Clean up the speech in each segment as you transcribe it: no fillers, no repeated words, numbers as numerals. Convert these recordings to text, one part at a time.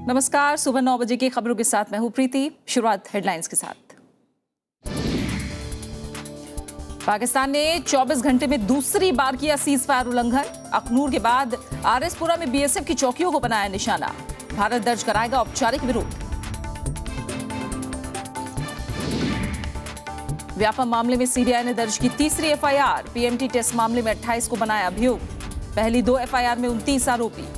नमस्कार, सुबह 9 बजे की खबरों के साथ मैं हूं प्रीति। शुरुआत हेडलाइंस के साथ। पाकिस्तान ने 24 घंटे में दूसरी बार किया सीजफायर उल्लंघन। अखनूर के बाद आरएसपुरा में बीएसएफ की चौकियों को बनाया निशाना। भारत दर्ज कराएगा औपचारिक विरोध। व्यापम मामले में सीबीआई ने दर्ज की तीसरी एफआईआर। पीएमटी टेस्ट मामले में 28 को बनाया अभियोग। पहली 2 एफआईआर में 29 आरोपी।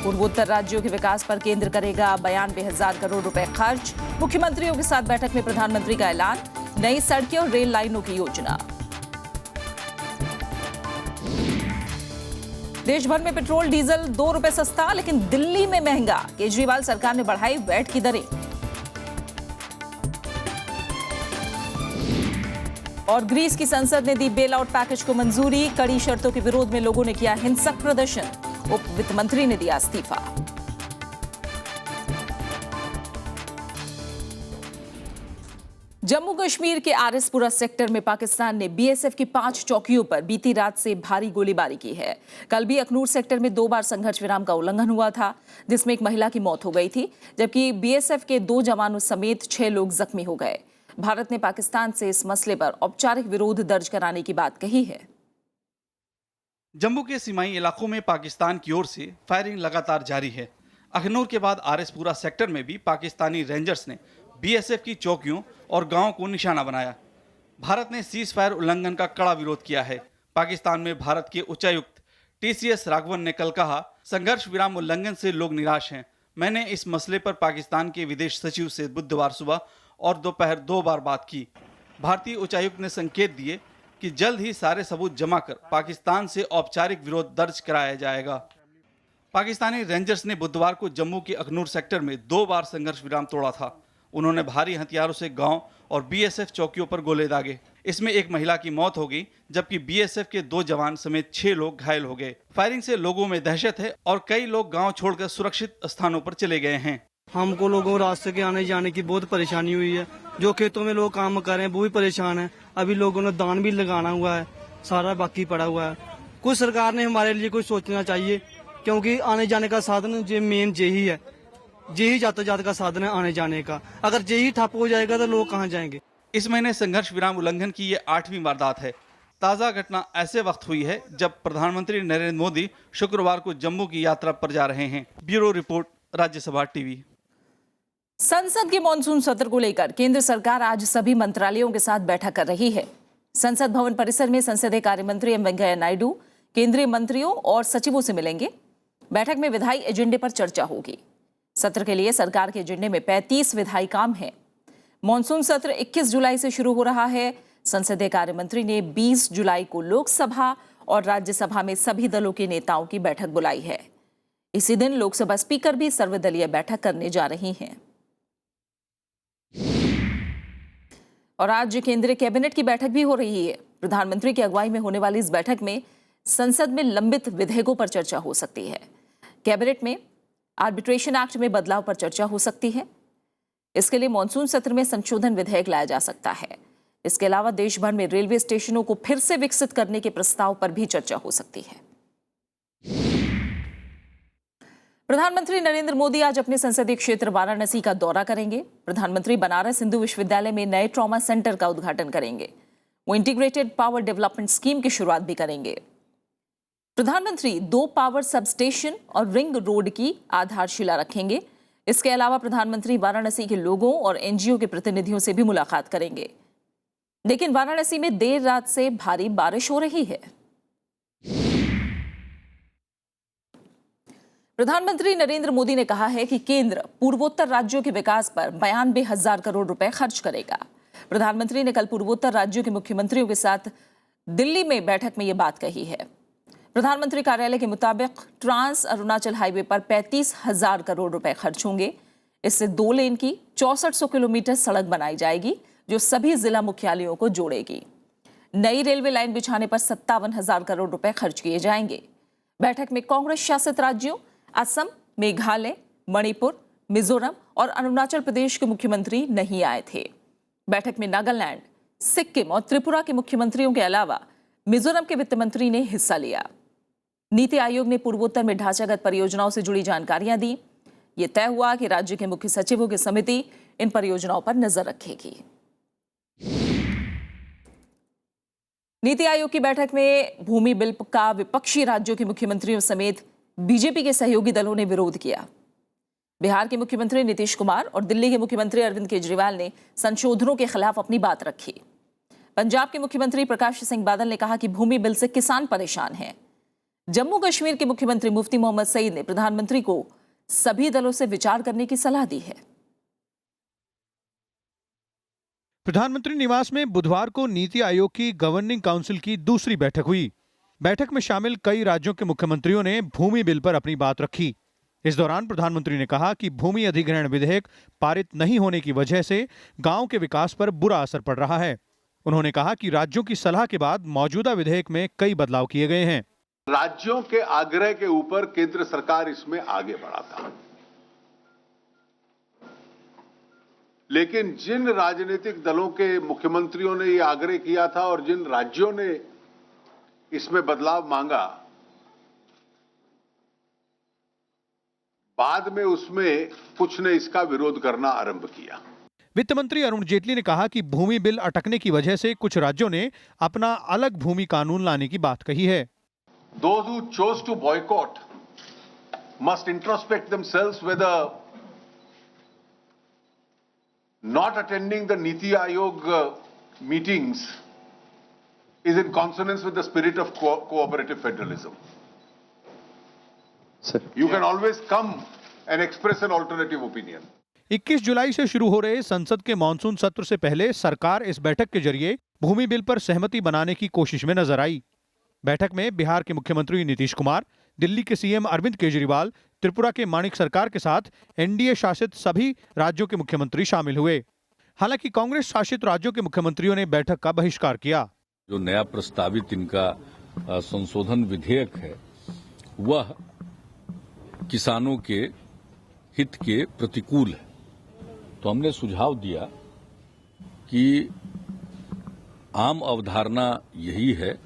पूर्वोत्तर राज्यों के विकास पर केंद्र करेगा 92,000 करोड़ रुपए खर्च। मुख्यमंत्रियों के साथ बैठक में प्रधानमंत्री का ऐलान। नई सड़कें और रेल लाइनों की योजना। देश भर में पेट्रोल डीजल 2 रुपए सस्ता, लेकिन दिल्ली में महंगा। केजरीवाल सरकार ने बढ़ाई वैट की दरें। और ग्रीस की संसद ने दी बेल आउट पैकेज को मंजूरी। कड़ी शर्तों के विरोध में लोगों ने किया हिंसक प्रदर्शन। उप वित्त मंत्री ने दिया इस्तीफा। जम्मू कश्मीर के आरएसपुरा सेक्टर में पाकिस्तान ने बीएसएफ की 5 चौकियों पर बीती रात से भारी गोलीबारी की है। कल भी अखनूर सेक्टर में 2 बार संघर्ष विराम का उल्लंघन हुआ था, जिसमें एक महिला की मौत हो गई थी, जबकि बीएसएफ के 2 जवानों समेत 6 लोग जख्मी हो गए। भारत ने पाकिस्तान से इस मसले पर औपचारिक विरोध दर्ज कराने की बात कही है। जम्मू के सीमाई इलाकों में पाकिस्तान की ओर से फायरिंग लगातार जारी है। अखनूर के बाद आरएसपुरा सेक्टर में भी पाकिस्तानी रेंजर्स ने बीएसएफ की चौकियों और गांवों को निशाना बनाया। भारत ने सीज फायर उल्लंघन का कड़ा विरोध किया है। पाकिस्तान में भारत के उच्चायुक्त टीसीएस राघवन ने कल कहा, संघर्ष विराम उल्लंघन से लोग निराश हैं। मैंने इस मसले पर पाकिस्तान के विदेश सचिव से बुधवार सुबह और दोपहर 2 बार बात की। भारतीय उच्चायुक्त ने संकेत दिए कि जल्द ही सारे सबूत जमा कर पाकिस्तान से औपचारिक विरोध दर्ज कराया जाएगा। पाकिस्तानी रेंजर्स ने बुधवार को जम्मू के अखनूर सेक्टर में 2 बार संघर्ष विराम तोड़ा था। उन्होंने भारी हथियारों से गांव और बीएसएफ चौकियों पर गोले दागे। इसमें एक महिला की मौत हो गई, जबकि बीएसएफ के 2 जवान समेत 6 लोग घायल हो गए। फायरिंग से लोगों में दहशत है और कई लोग गाँव छोड़कर सुरक्षित स्थानों पर चले गए हैं। हमको लोगों रास्ते के आने जाने की बहुत परेशानी हुई है। जो खेतों में लोग काम कर रहे हैं वो भी परेशान है। अभी लोगों ने दान भी लगाना हुआ है, सारा बाकी पड़ा हुआ है। कुछ सरकार ने हमारे लिए कुछ सोचना चाहिए, क्योंकि आने जाने का साधन जो मेन यही है, यही यातायात का साधन है आने जाने का। अगर यही ठप हो जाएगा तो लोग कहाँ जाएंगे। इस महीने संघर्ष विराम उल्लंघन की ये 8वीं वारदात है। ताज़ा घटना ऐसे वक्त हुई है जब प्रधानमंत्री नरेंद्र मोदी शुक्रवार को जम्मू की यात्रा पर जा रहे हैं। Bureau report, Rajya Sabha TV. संसद के मॉनसून सत्र को लेकर केंद्र सरकार आज सभी मंत्रालयों के साथ बैठक कर रही है। संसद भवन परिसर में संसदीय कार्य मंत्री एम वेंकैया नायडू केंद्रीय मंत्रियों और सचिवों से मिलेंगे। बैठक में विधायी एजेंडे पर चर्चा होगी। सत्र के लिए सरकार के एजेंडे में 35 विधायी काम हैं। मॉनसून सत्र 21 जुलाई से शुरू हो रहा है। संसदीय कार्य मंत्री ने 20 जुलाई को लोकसभा और राज्यसभा में सभी दलों के नेताओं की बैठक बुलाई है। इसी दिन लोकसभा स्पीकर भी सर्वदलीय बैठक करने जा रही हैं। और आज केंद्रीय कैबिनेट की बैठक भी हो रही है। प्रधानमंत्री की अगुवाई में होने वाली इस बैठक में संसद में लंबित विधेयकों पर चर्चा हो सकती है। कैबिनेट में आर्बिट्रेशन एक्ट में बदलाव पर चर्चा हो सकती है। इसके लिए मॉनसून सत्र में संशोधन विधेयक लाया जा सकता है। इसके अलावा देश भर में रेलवे स्टेशनों को फिर से विकसित करने के प्रस्ताव पर भी चर्चा हो सकती है। प्रधानमंत्री नरेंद्र मोदी आज अपने संसदीय क्षेत्र वाराणसी का दौरा करेंगे। प्रधानमंत्री बनारस हिंदू विश्वविद्यालय में नए ट्रॉमा सेंटर का उद्घाटन करेंगे। वो इंटीग्रेटेड पावर डेवलपमेंट स्कीम की शुरुआत भी करेंगे। प्रधानमंत्री 2 पावर सबस्टेशन और रिंग रोड की आधारशिला रखेंगे। इसके अलावा प्रधानमंत्री वाराणसी के लोगों और एनजीओ के प्रतिनिधियों से भी मुलाकात करेंगे। लेकिन वाराणसी में देर रात से भारी बारिश हो रही है। प्रधानमंत्री नरेंद्र मोदी ने कहा है कि केंद्र पूर्वोत्तर राज्यों के विकास पर 92,000 करोड़ रुपए खर्च करेगा। प्रधानमंत्री ने कल पूर्वोत्तर राज्यों के मुख्यमंत्रियों के साथ दिल्ली में बैठक में यह बात कही है। प्रधानमंत्री कार्यालय के मुताबिक ट्रांस अरुणाचल हाईवे पर 35,000 करोड़ रुपए खर्च होंगे। इससे 2 लेन की 6400 किलोमीटर सड़क बनाई जाएगी, जो सभी जिला मुख्यालयों को जोड़ेगी। नई रेलवे लाइन बिछाने पर 57,000 करोड़ रुपए खर्च किए जाएंगे। बैठक में कांग्रेस शासित राज्यों असम, मेघालय, मणिपुर, मिजोरम और अरुणाचल प्रदेश के मुख्यमंत्री नहीं आए थे। बैठक में नागालैंड, सिक्किम और त्रिपुरा के मुख्यमंत्रियों के अलावा मिजोरम के वित्त मंत्री ने हिस्सा लिया। नीति आयोग ने पूर्वोत्तर में ढांचागत परियोजनाओं से जुड़ी जानकारियां दी। ये तय हुआ कि राज्य के मुख्य सचिवों की समिति इन परियोजनाओं पर नजर रखेगी। नीति आयोग की बैठक में भूमि बिल का विपक्षी राज्यों के मुख्यमंत्रियों समेत बीजेपी के सहयोगी दलों ने विरोध किया। बिहार के मुख्यमंत्री नीतीश कुमार और दिल्ली के मुख्यमंत्री अरविंद केजरीवाल ने संशोधनों के खिलाफ अपनी बात रखी। पंजाब के मुख्यमंत्री प्रकाश सिंह बादल ने कहा कि भूमि बिल से किसान परेशान हैं। जम्मू कश्मीर के मुख्यमंत्री मुफ्ती मोहम्मद सईद ने प्रधानमंत्री को सभी दलों से विचार करने की सलाह दी है। प्रधानमंत्री निवास में बुधवार को नीति आयोग की गवर्निंग काउंसिल की दूसरी बैठक हुई। बैठक में शामिल कई राज्यों के मुख्यमंत्रियों ने भूमि बिल पर अपनी बात रखी। इस दौरान प्रधानमंत्री ने कहा कि भूमि अधिग्रहण विधेयक पारित नहीं होने की वजह से गांव के विकास पर बुरा असर पड़ रहा है। उन्होंने कहा कि राज्यों की सलाह के बाद मौजूदा विधेयक में कई बदलाव किए गए हैं। राज्यों के आग्रह के ऊपर केंद्र सरकार इसमें आगे बढ़ा था, लेकिन जिन राजनीतिक दलों के मुख्यमंत्रियों ने यह आग्रह किया था और जिन राज्यों ने इसमें बदलाव मांगा, बाद में उसमें कुछ ने इसका विरोध करना आरंभ किया। वित्त मंत्री अरुण जेटली ने कहा कि भूमि बिल अटकने की वजह से कुछ राज्यों ने अपना अलग भूमि कानून लाने की बात कही है। Those who chose to boycott must introspect themselves whether not attending the Niti Aayog meetings is in consonance with the spirit of cooperative federalism. Sir, you can always come and express an alternative opinion. 21 जुलाई से शुरू हो रहे संसद के monsoon सत्र से पहले सरकार इस बैठक के जरिए भूमि बिल पर सहमति बनाने की कोशिश में नजर आई। बैठक में बिहार के मुख्यमंत्री नीतीश कुमार, दिल्ली के सीएम अरविंद केजरीवाल, त्रिपुरा के माणिक सरकार के साथ एनडीए शासित सभी राज्यों के मुख्यमंत्री शामिल हुए। हालांकि कांग्रेस शासित राज्यों के मुख्यमंत्रियों ने बैठक का बहिष्कार किया। जो नया प्रस्तावित इनका संशोधन विधेयक है वह किसानों के हित के प्रतिकूल है, तो हमने सुझाव दिया कि आम अवधारणा यही है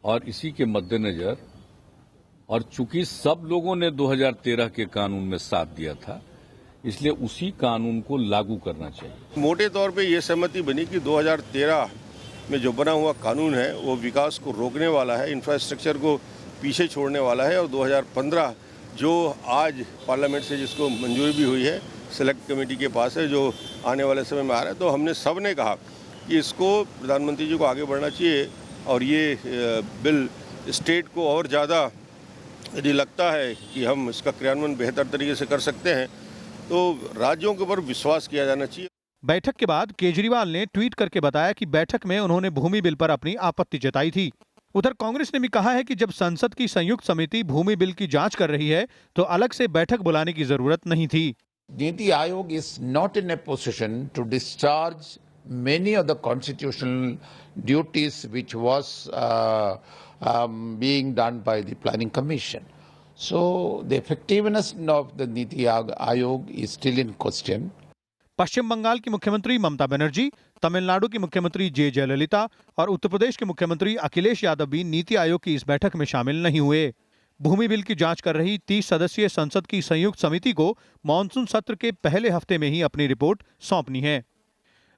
और इसी के मद्देनजर, और चूंकि सब लोगों ने 2013 के कानून में साथ दिया था, इसलिए उसी कानून को लागू करना चाहिए। मोटे तौर पे ये सहमति बनी कि 2013 में जो बना हुआ कानून है वो विकास को रोकने वाला है, इंफ्रास्ट्रक्चर को पीछे छोड़ने वाला है, और 2015 जो आज पार्लियामेंट से जिसको मंजूरी भी हुई है, सेलेक्ट कमेटी के पास है, जो आने वाले समय में आ रहा है, तो हमने सब ने कहा कि इसको प्रधानमंत्री जी को आगे बढ़ना चाहिए और ये बिल स्टेट को और ज़्यादा यदि लगता है कि हम इसका क्रियान्वयन बेहतर तरीके से कर सकते हैं तो राज्यों के ऊपर विश्वास किया जाना चाहिए। बैठक के बाद केजरीवाल ने ट्वीट करके बताया कि बैठक में उन्होंने भूमि बिल पर अपनी आपत्ति जताई थी। उधर कांग्रेस ने भी कहा है कि जब संसद की संयुक्त समिति भूमि बिल की जांच कर रही है तो अलग से बैठक बुलाने की जरूरत नहीं थी। NITI Aayog is not in a position to discharge many of the constitutional duties which was being done by the Planning Commission. So the effectiveness of the Niti Aayog is still in question. पश्चिम बंगाल की मुख्यमंत्री ममता बनर्जी, तमिलनाडु की मुख्यमंत्री जे जयललिता और उत्तर प्रदेश के मुख्यमंत्री अखिलेश यादव भी नीति आयोग की इस बैठक में शामिल नहीं हुए। भूमि बिल की जांच कर रही 30 सदस्यीय संसद की संयुक्त समिति को मानसून सत्र के पहले हफ्ते में ही अपनी रिपोर्ट सौंपनी है।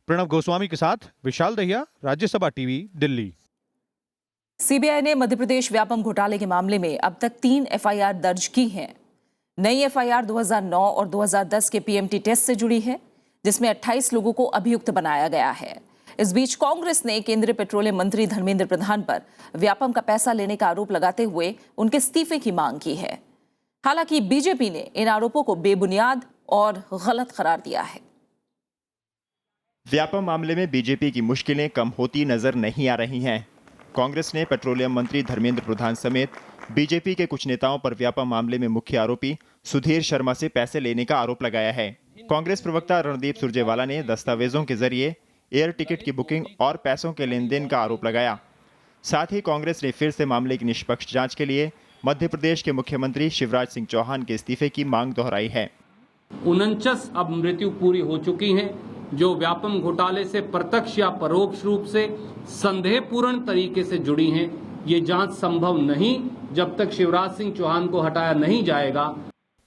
प्रणव गोस्वामी के साथ विशाल दहिया, राज्यसभा टीवी, दिल्ली। सीबीआई ने मध्य प्रदेश व्यापम घोटाले के मामले में अब तक 3 एफआईआर दर्ज की हैं। नई एफआईआर 2009 और 2010 के पीएमटी टेस्ट से जुड़ी है, जिसमें 28 लोगों को अभियुक्त बनाया गया है। इस बीच कांग्रेस ने केंद्रीय पेट्रोलियम मंत्री धर्मेंद्र प्रधान पर व्यापम का पैसा लेने का आरोप लगाते हुए उनके इस्तीफे की मांग की है। हालांकि बीजेपी ने इन आरोपों को बेबुनियाद और गलत करार दिया है। व्यापम मामले में बीजेपी की मुश्किलें कम होती नजर नहीं आ रही हैं। कांग्रेस ने पेट्रोलियम मंत्री धर्मेंद्र प्रधान समेत बीजेपी के कुछ नेताओं पर व्यापम मामले में मुख्य आरोपी सुधीर शर्मा से पैसे लेने का आरोप लगाया है। कांग्रेस प्रवक्ता रणदीप सुरजेवाला ने दस्तावेजों के जरिए एयर टिकट की बुकिंग और पैसों के लेन देन का आरोप लगाया। साथ ही कांग्रेस ने फिर से मामले की निष्पक्ष जांच के लिए मध्य प्रदेश के मुख्यमंत्री शिवराज सिंह चौहान के इस्तीफे की मांग दोहराई है। 49 अब मृत्यु पूरी हो चुकी हैं जो व्यापम घोटाले से प्रत्यक्ष या परोक्ष रूप से संदेहपूर्ण तरीके से जुड़ी हैं, ये जांच संभव नहीं जब तक शिवराज सिंह चौहान को हटाया नहीं जाएगा।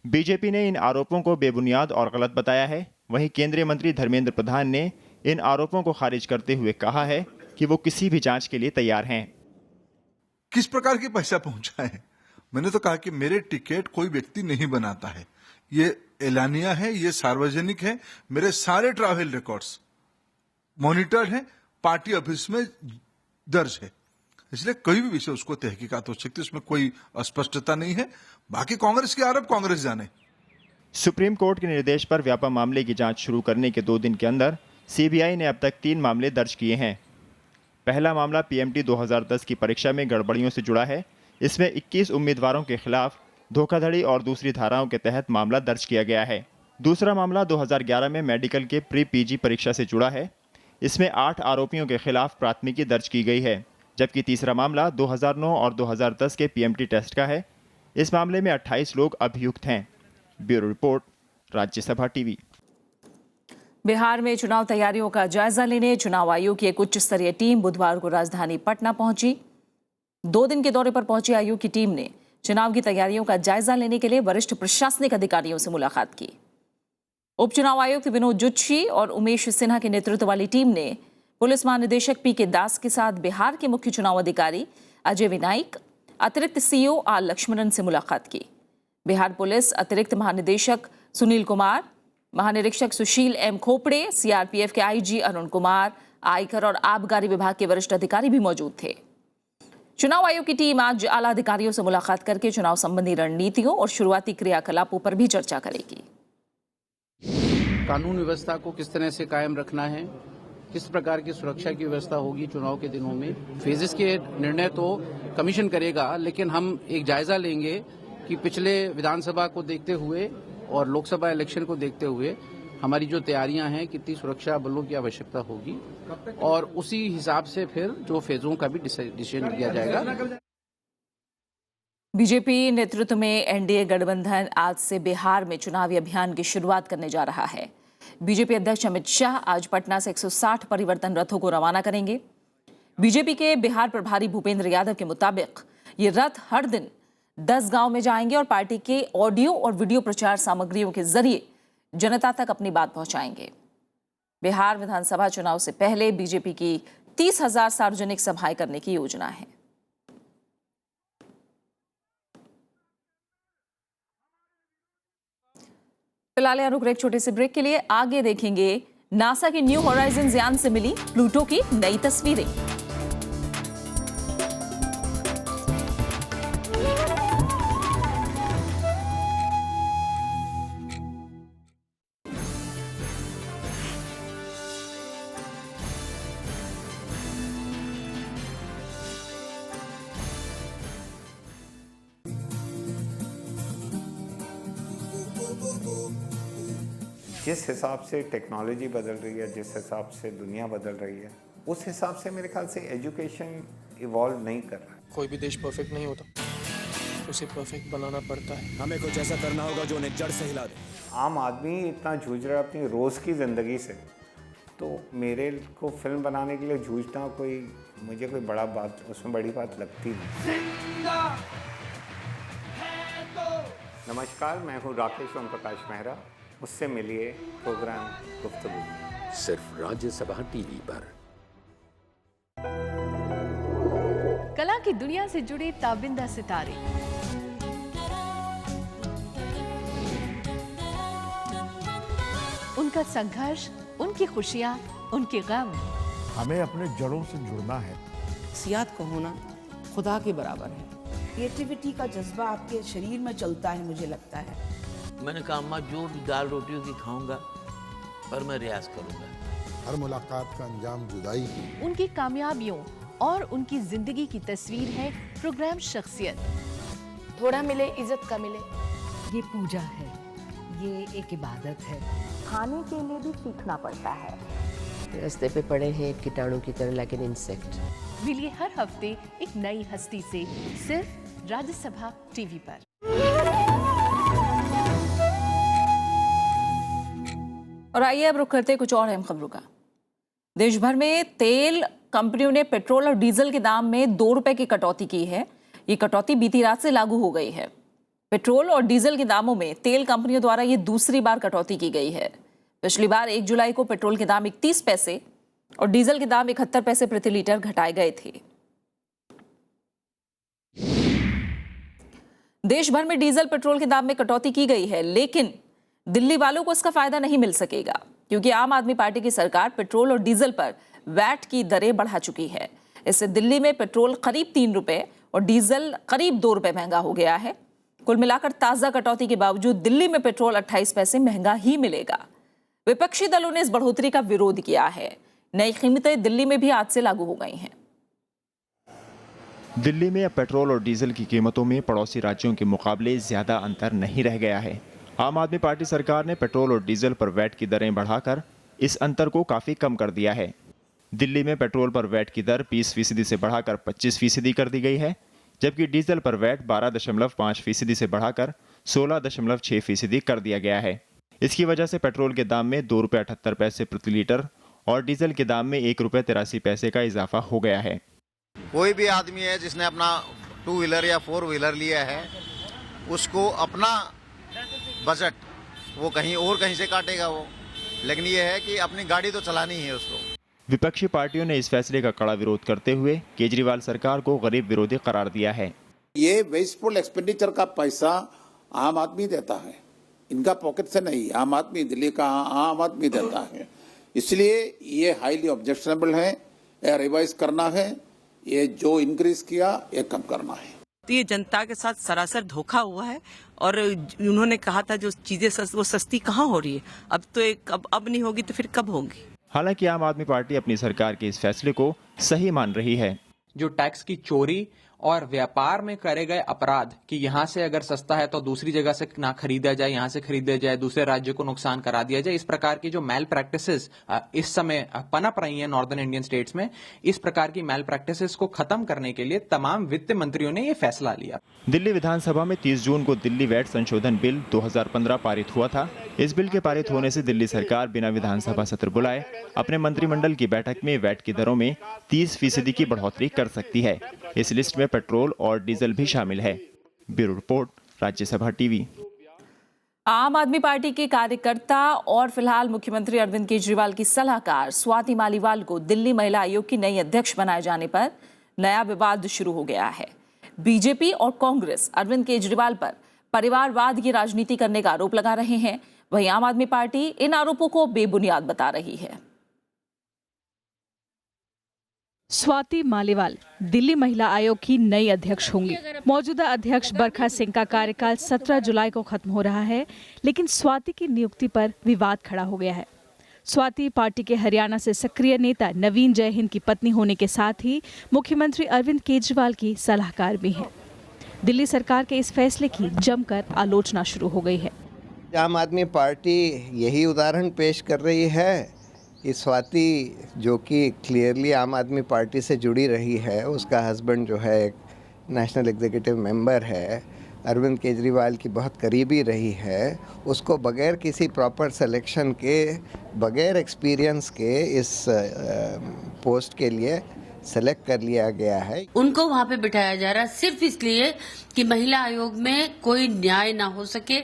बीजेपी ने इन आरोपों को बेबुनियाद और गलत बताया है। वहीं केंद्रीय मंत्री धर्मेंद्र प्रधान ने इन आरोपों को खारिज करते हुए कहा है कि वो किसी भी जांच के लिए तैयार हैं। किस प्रकार के पैसा पहुंचा है? मैंने तो कहा कि मेरे टिकट कोई व्यक्ति नहीं बनाता है, ये एलानिया है, ये सार्वजनिक है। मेरे सारे ट्रैवल रिकॉर्ड्स मॉनिटर्ड हैं, पार्टी ऑफिस में दर्ज है, इसलिए कोई भी विषय उसको तहकीकात हो सकती है, उसमें कोई अस्पष्टता नहीं है। बाकी कांग्रेस के आरोप कांग्रेस जाने। सुप्रीम कोर्ट के निर्देश पर व्यापा मामले की जांच शुरू करने के 2 दिन के अंदर सीबीआई ने अब तक 3 मामले दर्ज किए हैं। पहला मामला पीएमटी 2010 की परीक्षा में गड़बड़ियों से जुड़ा है। इसमें 21 उम्मीदवारों के खिलाफ धोखाधड़ी और दूसरी धाराओं के तहत मामला दर्ज किया गया है। दूसरा मामला 2011 में मेडिकल के प्री पीजी परीक्षा से जुड़ा है। इसमें 8 आरोपियों के खिलाफ प्राथमिकी दर्ज की गई है, जबकि तीसरा मामला 2009 और 2010 के पीएमटी टेस्ट का है। इस मामले में 28 लोग अभियुक्त हैं। Bureau report, Rajya Sabha TV. Bihar में चुनाव तैयारियों का जायजा लेने चुनाव आयोग की एक उच्च स्तरीय टीम बुधवार को राजधानी पटना पहुंची। 2 दिन के दौरे पर पहुंची आयोग की टीम ने चुनाव की तैयारियों का जायजा लेने के लिए वरिष्ठ प्रशासनिक अधिकारियों से मुलाकात की। उपचुनाव आयुक्त विनोद जुत्शी और उमेश सिन्हा के नेतृत्व वाली टीम ने पुलिस महानिदेशक पीके दास के साथ बिहार के मुख्य चुनाव अधिकारी अजय विनायक, अतिरिक्त सीईओ आर लक्ष्मणन से मुलाकात की। बिहार पुलिस अतिरिक्त महानिदेशक सुनील कुमार, महानिरीक्षक सुशील एम खोपड़े, सीआरपीएफ के आईजी अरुण कुमार, आयकर और आबकारी विभाग के वरिष्ठ अधिकारी भी मौजूद थे। चुनाव आयोग की टीम आज आला अधिकारियों से मुलाकात करके चुनाव संबंधी रणनीतियों और शुरुआती क्रियाकलापों पर भी चर्चा करेगी। कानून व्यवस्था को किस तरह से कायम रखना है, किस प्रकार की सुरक्षा की व्यवस्था होगी चुनाव के दिनों में। फेजेस के निर्णय तो कमीशन करेगा, लेकिन हम एक जायजा लेंगे कि पिछले विधानसभा को देखते हुए और लोकसभा इलेक्शन को देखते हुए हमारी जो तैयारियां हैं, कितनी सुरक्षा बलों की आवश्यकता होगी, और उसी हिसाब से फिर जो फेजों का भी डिसीजन लिया जाएगा। बीजेपी नेतृत्व में एनडीए गठबंधन आज से बिहार में चुनावी अभियान की शुरुआत करने जा रहा है। बीजेपी अध्यक्ष अमित शाह आज पटना से 160 परिवर्तन रथों को रवाना करेंगे। बीजेपी के बिहार प्रभारी भूपेंद्र यादव के मुताबिक ये रथ हर दिन 10 गांव में जाएंगे और पार्टी के ऑडियो और वीडियो प्रचार सामग्रियों के जरिए जनता तक अपनी बात पहुंचाएंगे। बिहार विधानसभा चुनाव से पहले बीजेपी की 30,000 सार्वजनिक सभाएं करने की योजना है। फिलहाल रुक रहे एक छोटे से ब्रेक के लिए। आगे देखेंगे नासा की न्यू होराइजन यान से मिली प्लूटो की नई तस्वीरें। जिस हिसाब से टेक्नोलॉजी बदल रही है, जिस हिसाब से दुनिया बदल रही है, उस हिसाब से मेरे ख्याल से एजुकेशन इवॉल्व नहीं कर रहा है। कोई भी देश परफेक्ट नहीं होता, उसे परफेक्ट बनाना पड़ता है। हमें कुछ ऐसा करना होगा जो उन्हें जड़ से हिला दे। आम आदमी इतना जूझ रहा है अपनी रोज़ की ज़िंदगी से, तो मेरे को फिल्म बनाने के लिए जूझना मुझे कोई बड़ा बात, उसमें बड़ी बात लगती नहीं। नमस्कार, मैं हूँ राकेश ओम प्रकाश मेहरा। उससे मिलिए प्रोग्राम गुफ्तगू, सिर्फ राज्यसभा टीवी पर। कला की दुनिया से जुड़े ताबिंदा सितारे, उनका संघर्ष, उनकी खुशियां, उनके गम। हमें अपने जड़ों से जुड़ना है। सियात का होना खुदा के बराबर है। क्रिएटिविटी का जज्बा आपके शरीर में चलता है, मुझे लगता है। मैंने कहा अम्मा जो भी दाल रोटियों की खाऊंगा, पर मैं रियाज करूंगा। हर मुलाकात का अंजाम जुदाई है। उनकी कामयाबियों और उनकी जिंदगी की तस्वीर है प्रोग्राम शख्सियत। थोड़ा मिले इज्जत का मिले, ये पूजा है, ये एक इबादत है। खाने के लिए भी सीखना पड़ता है। रास्ते पे पड़े हैं कीटाणु की तरह, लेकिन इंसेक्ट। मिलिए हर हफ्ते एक नई हस्ती से, सिर्फ राज्यसभा टीवी पर। और आइए अब रुक करते कुछ और अहम खबरों का। देश भर में तेल कंपनियों ने पेट्रोल और डीजल के दाम में 2 रुपए की कटौती की है। ये कटौती बीती रात से लागू हो गई है। पेट्रोल और डीजल के दामों में तेल कंपनियों द्वारा ये दूसरी बार कटौती की गई है। पिछली बार 1 जुलाई को पेट्रोल के दाम 31 पैसे और डीजल के दाम 71 पैसे प्रति लीटर घटाए गए थे। देश भर में डीजल पेट्रोल के दाम में कटौती की गई है, लेकिन दिल्ली वालों को इसका फायदा नहीं मिल सकेगा, क्योंकि आम आदमी पार्टी की सरकार पेट्रोल और डीजल पर वैट की दरें बढ़ा चुकी है। इससे दिल्ली में पेट्रोल करीब 3 रुपए और डीजल करीब 2 रुपए महंगा हो गया है। कुल मिलाकर ताजा कटौती के बावजूद दिल्ली में पेट्रोल 28 पैसे महंगा ही मिलेगा। विपक्षी दलों ने इस बढ़ोतरी का विरोध किया है। नई कीमतें दिल्ली में भी आज से लागू हो गई हैं। दिल्ली में अब पेट्रोल और डीजल की कीमतों में पड़ोसी राज्यों के मुकाबले ज्यादा अंतर नहीं रह गया है। आम आदमी पार्टी सरकार ने पेट्रोल और डीजल पर वैट की दरें बढ़ाकर इस अंतर को काफी कम कर दिया है। दिल्ली में पेट्रोल पर वैट की दर 20% से बढ़ाकर 25% कर दी गई है, जबकि डीजल पर वैट 12.5% से बढ़ाकर 16.6% कर दिया गया है। इसकी वजह से पेट्रोल के दाम में 2 रुपये 78 पैसे प्रति लीटर और डीजल के दाम में 1 रुपये 83 पैसे का इजाफा हो गया है। कोई भी आदमी है जिसने अपना 2 व्हीलर या 4 व्हीलर लिया है, उसको अपना बजट वो कहीं से काटेगा वो, लेकिन ये है कि अपनी गाड़ी तो चलानी है उसको। विपक्षी पार्टियों ने इस फैसले का कड़ा विरोध करते हुए केजरीवाल सरकार को गरीब विरोधी करार दिया है। ये वेस्टफुल एक्सपेंडिचर का पैसा आम आदमी देता है, इनका पॉकेट से नहीं, आम आदमी, दिल्ली का आम आदमी देता है। इसलिए ये हाईली ऑब्जेक्शनेबल है, ये रिवाइज करना है, ये जो इंक्रीज किया ये कम करना है। तो ये जनता के साथ सरासर धोखा हुआ है और उन्होंने कहा था जो चीजें वो सस्ती कहाँ हो रही है, अब तो अब नहीं होगी तो फिर कब होंगी। हालांकि आम आदमी पार्टी अपनी सरकार के इस फैसले को सही मान रही है। जो टैक्स की चोरी और व्यापार में करे गए अपराध कि यहाँ से अगर सस्ता है तो दूसरी जगह से ना खरीदा जाए, यहाँ से खरीदा जाए, दूसरे राज्य को नुकसान करा दिया जाए, इस प्रकार की जो मैल प्रैक्टिसेस इस समय पनप रही हैं नॉर्दर्न इंडियन स्टेट्स में, इस प्रकार की मैल प्रैक्टिसेस को खत्म करने के लिए तमाम वित्त मंत्रियों ने ये फैसला लिया। दिल्ली विधानसभा में 30 जून को दिल्ली वैट संशोधन बिल 2015 पारित हुआ था। इस बिल के पारित होने से दिल्ली सरकार बिना विधानसभा सत्र बुलाए अपने मंत्रिमंडल की बैठक में वैट की दरों में 30% की बढ़ोतरी कर सकती है। इस लिस्ट में पेट्रोल और डीजल भी शामिल है। Bureau report, Rajya Sabha TV. आम आदमी पार्टी के कार्यकर्ता और फिलहाल मुख्यमंत्री अरविंद केजरीवाल की सलाहकार स्वाति मालीवाल को दिल्ली महिला आयोग की नई अध्यक्ष बनाए जाने पर नया विवाद शुरू हो गया है। बीजेपी और कांग्रेस अरविंद केजरीवाल पर परिवारवाद की राजनीति करने का आरोप लगा रहे हैं, वहीं आम आदमी पार्टी इन आरोपों को बेबुनियाद बता रही है। स्वाति मालीवाल दिल्ली महिला आयोग की नई अध्यक्ष होंगी। मौजूदा अध्यक्ष बरखा सिंह का कार्यकाल 17 जुलाई को खत्म हो रहा है, लेकिन स्वाति की नियुक्ति पर विवाद खड़ा हो गया है। स्वाति पार्टी के हरियाणा से सक्रिय नेता नवीन जयहिंद की पत्नी होने के साथ ही मुख्यमंत्री अरविंद केजरीवाल की सलाहकार भी हैं। दिल्ली सरकार के इस फैसले की जमकर आलोचना शुरू हो गई है। आम आदमी पार्टी यही उदाहरण पेश कर रही है कि स्वाति, जो कि क्लियरली आम आदमी पार्टी से जुड़ी रही है, उसका हस्बैंड जो है एक नेशनल एग्जीक्यूटिव मेंबर है, अरविंद केजरीवाल की बहुत करीबी रही है, उसको बगैर किसी प्रॉपर सिलेक्शन के, बगैर एक्सपीरियंस के इस पोस्ट के लिए सेलेक्ट कर लिया गया है। उनको वहाँ पे बिठाया जा रहा है सिर्फ इसलिए कि महिला आयोग में कोई न्याय ना हो सके।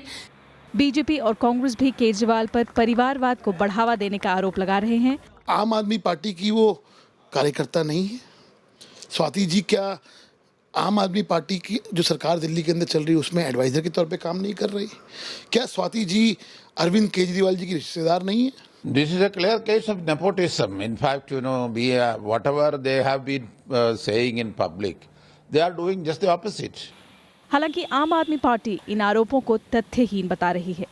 बीजेपी और कांग्रेस भी केजरीवाल पर परिवारवाद को बढ़ावा देने का आरोप लगा रहे हैं। आम आदमी पार्टी की वो कार्यकर्ता नहीं है। स्वाति जी क्या आम आदमी पार्टी की जो सरकार दिल्ली के अंदर चल रही है उसमें एडवाइजर के तौर पे काम नहीं कर रही? क्या स्वाति जी अरविंद केजरीवाल जी की रिश्तेदार नहीं है? This is a clear case of nepotism. In fact, whatever they have been saying in public, they are doing just the opposite. हालांकि आम आदमी पार्टी इन आरोपों को तथ्यहीन बता रही है।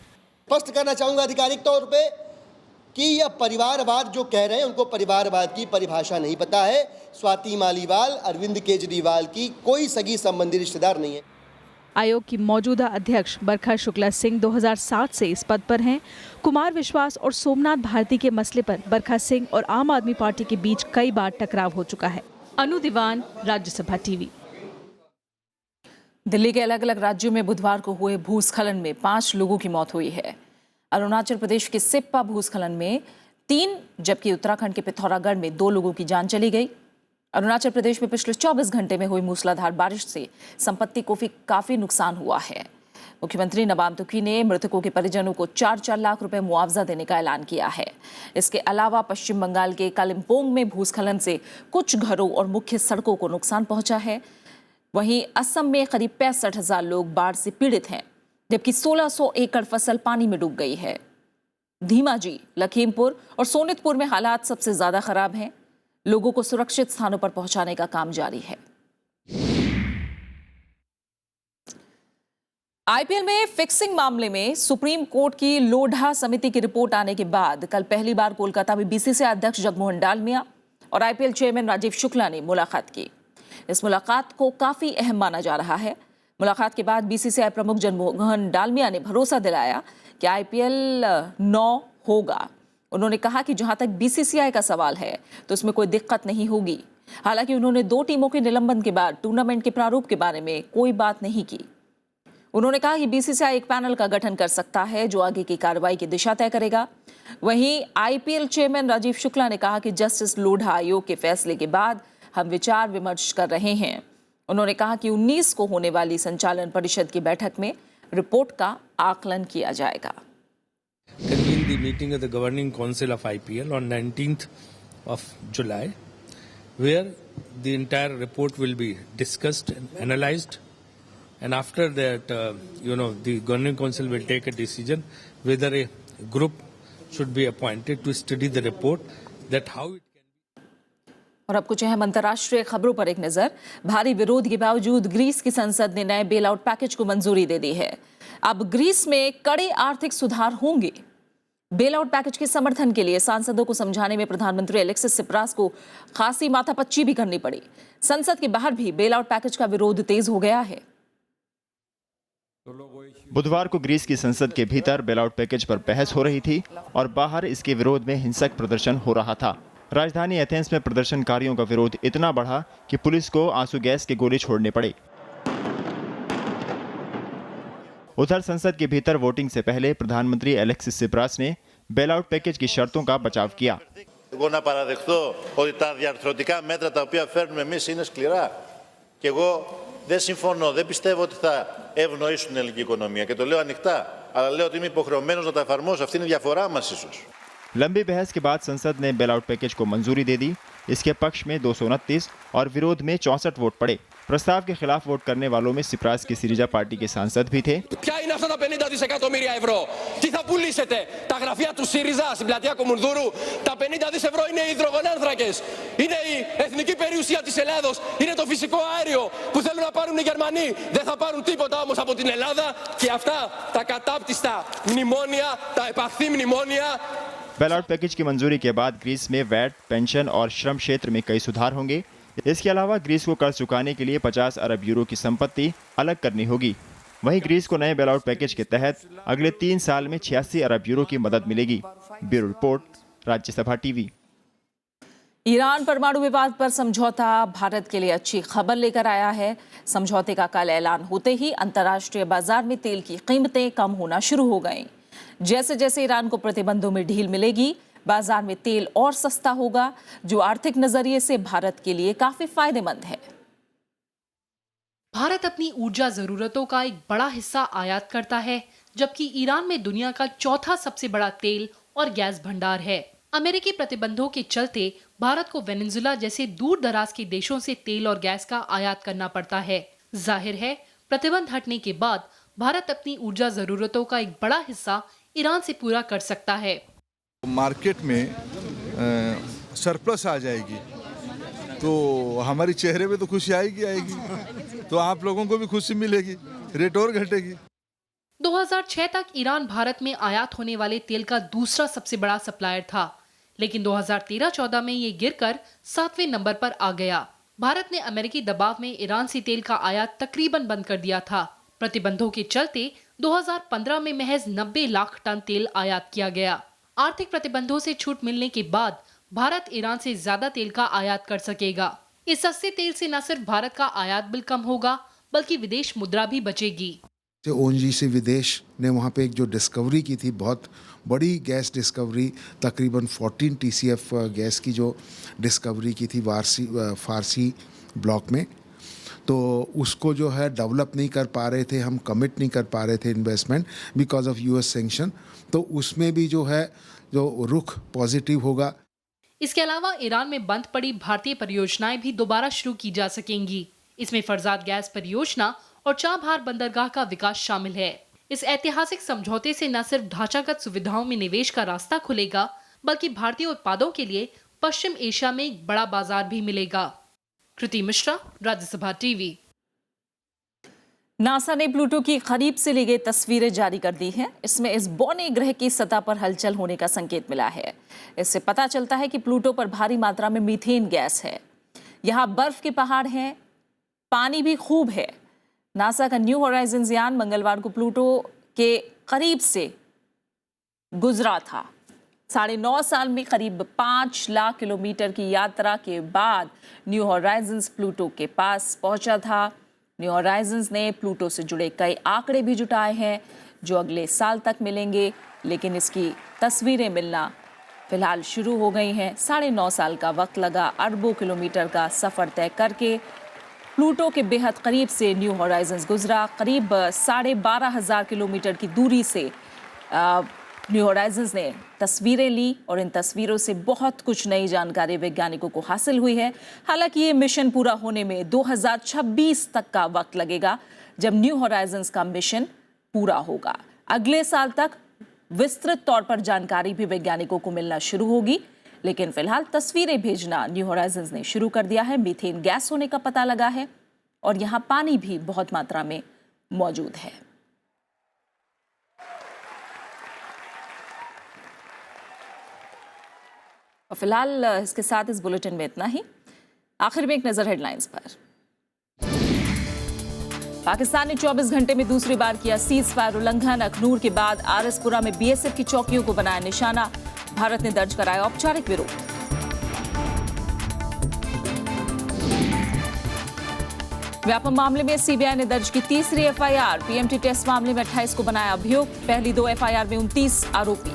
स्पष्ट करना चाहूंगा आधिकारिक तौर पे कि यह परिवारवाद जो कह रहे हैं, उनको परिवारवाद की परिभाषा नहीं पता है। स्वाति मालीवाल अरविंद केजरीवाल की कोई सगी संबंधी रिश्तेदार नहीं है। आयोग की मौजूदा अध्यक्ष बरखा शुक्ला सिंह 2007 से इस पद पर हैं। कुमार विश्वास और सोमनाथ भारती के मसले पर बरखा सिंह और आम आदमी पार्टी के बीच कई बार टकराव हो चुका है। अनु दीवान, राज्यसभा टीवी। दिल्ली के अलग अलग राज्यों में बुधवार को हुए भूस्खलन में 5 लोगों की मौत हुई है। अरुणाचल प्रदेश के सिप्पा भूस्खलन में 3 जबकि उत्तराखंड के पिथौरागढ़ में 2 लोगों की जान चली गई। अरुणाचल प्रदेश में पिछले 24 घंटे में हुई मूसलाधार बारिश से संपत्ति को काफी नुकसान हुआ है। मुख्यमंत्री नबाम तुकी ने मृतकों के परिजनों को 4-4 लाख रुपए मुआवजा देने का ऐलान किया है। इसके अलावा पश्चिम बंगाल के कालिम्पोंग में भूस्खलन से कुछ घरों और मुख्य सड़कों को नुकसान पहुंचा है। वहीं असम में करीब 65,000 लोग बाढ़ से पीड़ित हैं, जबकि 1600 एकड़ फसल पानी में डूब गई है। धीमाजी, लखीमपुर और सोनितपुर में हालात सबसे ज्यादा खराब हैं। लोगों को सुरक्षित स्थानों पर पहुंचाने का काम जारी है। आईपीएल में फिक्सिंग मामले में सुप्रीम कोर्ट की लोढ़ा समिति की रिपोर्ट आने के बाद कल पहली बार कोलकाता में बीसीसीआई अध्यक्ष जगमोहन डालमिया और आईपीएल चेयरमैन राजीव शुक्ला ने मुलाकात की। इस मुलाकात को काफी अहम माना जा रहा है। मुलाकात के बाद बीसीसीआई प्रमुख जगमोहन डालमिया ने भरोसा दिलाया कि आईपीएल 9 होगा। उन्होंने कहा कि जहां तक बीसीसीआई का सवाल है तो इसमें कोई दिक्कत नहीं होगी। हालांकि उन्होंने 2 टीमों के निलंबन के बाद टूर्नामेंट के प्रारूप के बारे में कोई बात नहीं की। उन्होंने कहा कि बीसीसीआई एक पैनल का गठन कर सकता है जो आगे की कार्रवाई की दिशा तय करेगा। वहीं आईपीएल चेयरमैन राजीव शुक्ला ने कहा कि जस्टिस लोढ़ा आयोग के फैसले के बाद हम विचार विमर्श कर रहे हैं। उन्होंने कहा कि 19 को होने वाली संचालन परिषद की बैठक में रिपोर्ट का आकलन किया जाएगा। Convene the meeting of the governing council of IPL on 19th of July, where the entire report will be discussed and analyzed, and after that, the governing council will take a decision whether a group should be appointed to study the report, that how it can be. और अब कुछ अहम अंतर्राष्ट्रीय खबरों पर एक नजर। भारी विरोध के बावजूद ग्रीस की संसद ने नए बेल आउट पैकेज को मंजूरी दे दी है। अब ग्रीस में कड़े आर्थिक सुधार होंगे। बेल आउट पैकेज के समर्थन के लिए सांसदों को समझाने में प्रधानमंत्री एलेक्सिस सिप्रास को खासी माथापच्ची भी करनी पड़ी। संसद के बाहर भी बेल आउट पैकेज का विरोध तेज हो गया है। बुधवार को ग्रीस की संसद के भीतर बेल आउट पैकेज पर बहस हो रही थी और बाहर इसके विरोध में हिंसक प्रदर्शन हो रहा था। राजधानी एथेंस में प्रदर्शनकारियों का विरोध इतना बढ़ा कि पुलिस को आंसू गैस के गोले छोड़ने पड़े। उधर संसद के भीतर वोटिंग से पहले प्रधानमंत्री एलेक्सिस सिप्रास ने बेल आउट पैकेज की शर्तों का बचाव किया। Εγώ να παραδεχτώ ότι τα διαρθρωτικά μέτρα τα οποία φέρνουμε εμείς είναι σκληρά. Και εγώ δεν συμφωνώ, δεν πιστεύω ότι θα ευνοήσουν την ελληνική οικονομία. Και το λέω ανοιχτά, αλλά λέω ότι είμαι υποχρεωμένος να τα εφαρμόσω. Αυτή είναι η διαφορά μας ίσως. लंबी बहस के बाद संसद ने बेल आउट पैकेज को मंजूरी दे दी। इसके पक्ष में 229 और विरोध में 64 वोट पड़े। प्रस्ताव के खिलाफ वोट करने वालों में सिप्रास की सिरिजा पार्टी के सांसद भी थे। Ποια είναι αυτά τα 50 δισεκατομμύρια ευρώ? Τι θα πουλήσετε? Τα γραφεία του ΣΥΡΙΖΑ στην πλατεία Κομουνδούρου? Τα 50 δις ευρώ είναι οι υδρογονάνθρακες. Είναι η εθνική περιουσία της Ελλάδος. Είναι το φυσικό αέριο που θέλουν να πάρουν οι Γερμανοί. Δεν θα πάρουν τίποτα όμως από την Ελλάδα. Και αυτά τα κατάπτυστα μνημόνια, τα επαχθή μνημόνια. बेल आउट पैकेज की मंजूरी के बाद ग्रीस में वैट, पेंशन और श्रम क्षेत्र में कई सुधार होंगे। इसके अलावा ग्रीस को कर्ज चुकाने के लिए 50 अरब यूरो की संपत्ति अलग करनी होगी। वहीं ग्रीस को नए बेल आउट पैकेज के तहत अगले 3 साल में 86 अरब यूरो की मदद मिलेगी। Bureau report, Rajya Sabha TV. Iran परमाणु विवाद पर समझौता भारत के लिए अच्छी खबर लेकर आया है। समझौते का कल ऐलान होते ही अंतर्राष्ट्रीय बाजार में तेल की कीमतें कम होना शुरू हो गईं। जैसे जैसे ईरान को प्रतिबंधों में ढील मिलेगी, बाजार में तेल और सस्ता होगा, जो आर्थिक नजरिए से भारत के लिए काफी फायदेमंद है। भारत अपनी ऊर्जा जरूरतों का एक बड़ा हिस्सा आयात करता है, जबकि ईरान में दुनिया का चौथा सबसे बड़ा तेल और गैस भंडार है। अमेरिकी प्रतिबंधों के चलते भारत को वेनेजुएला जैसे दूर दराज के देशों से तेल और गैस का आयात करना पड़ता है। जाहिर है, प्रतिबंध हटने के बाद भारत अपनी ऊर्जा जरूरतों का एक बड़ा हिस्सा ईरान से पूरा कर सकता है। मार्केट में सरप्लस आ जाएगी तो हमारी चेहरे पे तो खुशी आएगी, तो आप लोगों को भी खुशी मिलेगी, रेट और घटेगी। 2006 तक ईरान भारत में आयात होने वाले तेल का दूसरा सबसे बड़ा सप्लायर था, लेकिन 2013-14 में ये गिरकर 7वें नंबर पर आ गया। भारत ने अमेरिकी दबाव में ईरान से तेल का आयात तकरीबन बंद कर दिया था। प्रतिबंधों के चलते 2015 में महज 90 लाख टन तेल आयात किया गया। आर्थिक प्रतिबंधों से छूट मिलने के बाद भारत ईरान से ज्यादा तेल का आयात कर सकेगा। इस सस्ते तेल से न सिर्फ भारत का आयात बिल कम होगा, बल्कि विदेश मुद्रा भी बचेगी। ONGC विदेश ने वहाँ पे एक जो डिस्कवरी की थी, बहुत बड़ी गैस डिस्कवरी, तकरीबन 14 TCF गैस की जो डिस्कवरी की थी फारसी ब्लॉक में, तो उसको जो है डेवलप नहीं कर पा रहे थे, हम कमिट नहीं कर पा रहे थे investment because of US sanction. तो उसमें भी जो है जो रुख पॉजिटिव होगा। इसके अलावा ईरान में बंद पड़ी भारतीय परियोजनाएं भी दोबारा शुरू की जा सकेंगी। इसमें फरजाद गैस परियोजना और चाबहार बंदरगाह का विकास शामिल है। इस ऐतिहासिक समझौते से न सिर्फ ढांचागत सुविधाओं में निवेश का रास्ता खुलेगा, बल्कि भारतीय उत्पादों के लिए पश्चिम एशिया में एक बड़ा बाजार भी मिलेगा। कृति मिश्रा, राज्यसभा टीवी। नासा ने प्लूटो की करीब से ली गई तस्वीरें जारी कर दी हैं। इसमें इस बौने ग्रह की सतह पर हलचल होने का संकेत मिला है। इससे पता चलता है कि प्लूटो पर भारी मात्रा में मीथेन गैस है। यहाँ बर्फ के पहाड़ हैं, पानी भी खूब है। नासा का न्यू होराइजन्स यान मंगलवार को प्लूटो के करीब से गुजरा था। 9.5 साल में करीब 5 लाख किलोमीटर की यात्रा के बाद न्यू होराइजन्स प्लूटो के पास पहुंचा था। न्यू होराइजन्स ने प्लूटो से जुड़े कई आंकड़े भी जुटाए हैं जो अगले साल तक मिलेंगे, लेकिन इसकी तस्वीरें मिलना फिलहाल शुरू हो गई हैं। 9.5 साल का वक्त लगा अरबों किलोमीटर का सफर तय करके प्लूटो के बेहद करीब से न्यू होराइजन्स गुजरा। करीब 12,500 किलोमीटर की दूरी से न्यू होराइजन्स ने तस्वीरें ली और इन तस्वीरों से बहुत कुछ नई जानकारी वैज्ञानिकों को हासिल हुई है। हालांकि ये मिशन पूरा होने में 2026 तक का वक्त लगेगा, जब न्यू होराइजन्स का मिशन पूरा होगा। अगले साल तक विस्तृत तौर पर जानकारी भी वैज्ञानिकों को मिलना शुरू होगी, लेकिन फिलहाल तस्वीरें भेजना न्यू होराइजन्स ने शुरू कर दिया है। मीथेन गैस होने का पता लगा है और यहाँ पानी भी बहुत मात्रा में मौजूद है। और फिलहाल इसके साथ इस बुलेटिन में इतना ही। आखिर में एक नजर हेडलाइंस पर। पाकिस्तान ने 24 घंटे में दूसरी बार किया सीज फायर उल्लंघन। अखनूर के बाद आरएसपुरा में BSF की चौकियों को बनाया निशाना। भारत ने दर्ज कराया औपचारिक विरोध। व्यापम मामले में CBI ने दर्ज की तीसरी FIR। PMT टेस्ट मामले में 28 को बनाया अभियोग। पहली 2 FIR में 29 आरोपी।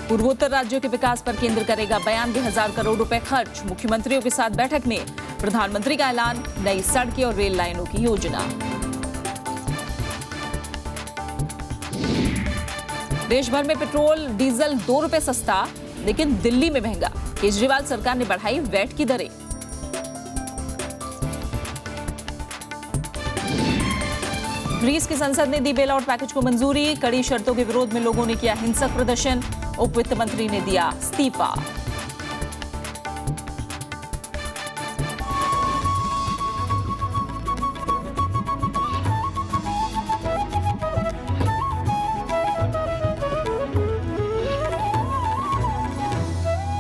पूर्वोत्तर राज्यों के विकास पर केंद्र करेगा 92,000 करोड़ रुपए खर्च। मुख्यमंत्रियों के साथ बैठक में प्रधानमंत्री का ऐलान। नई सड़कें और रेल लाइनों की योजना। देश भर में पेट्रोल डीजल 2 रुपए सस्ता, लेकिन दिल्ली में महंगा। केजरीवाल सरकार ने बढ़ाई वैट की दरें। ग्रीस की संसद ने दी बेल आउट पैकेज को मंजूरी। कड़ी शर्तों के विरोध में लोगों ने किया हिंसक प्रदर्शन। उप वित्त मंत्री ने दिया इस्तीफा।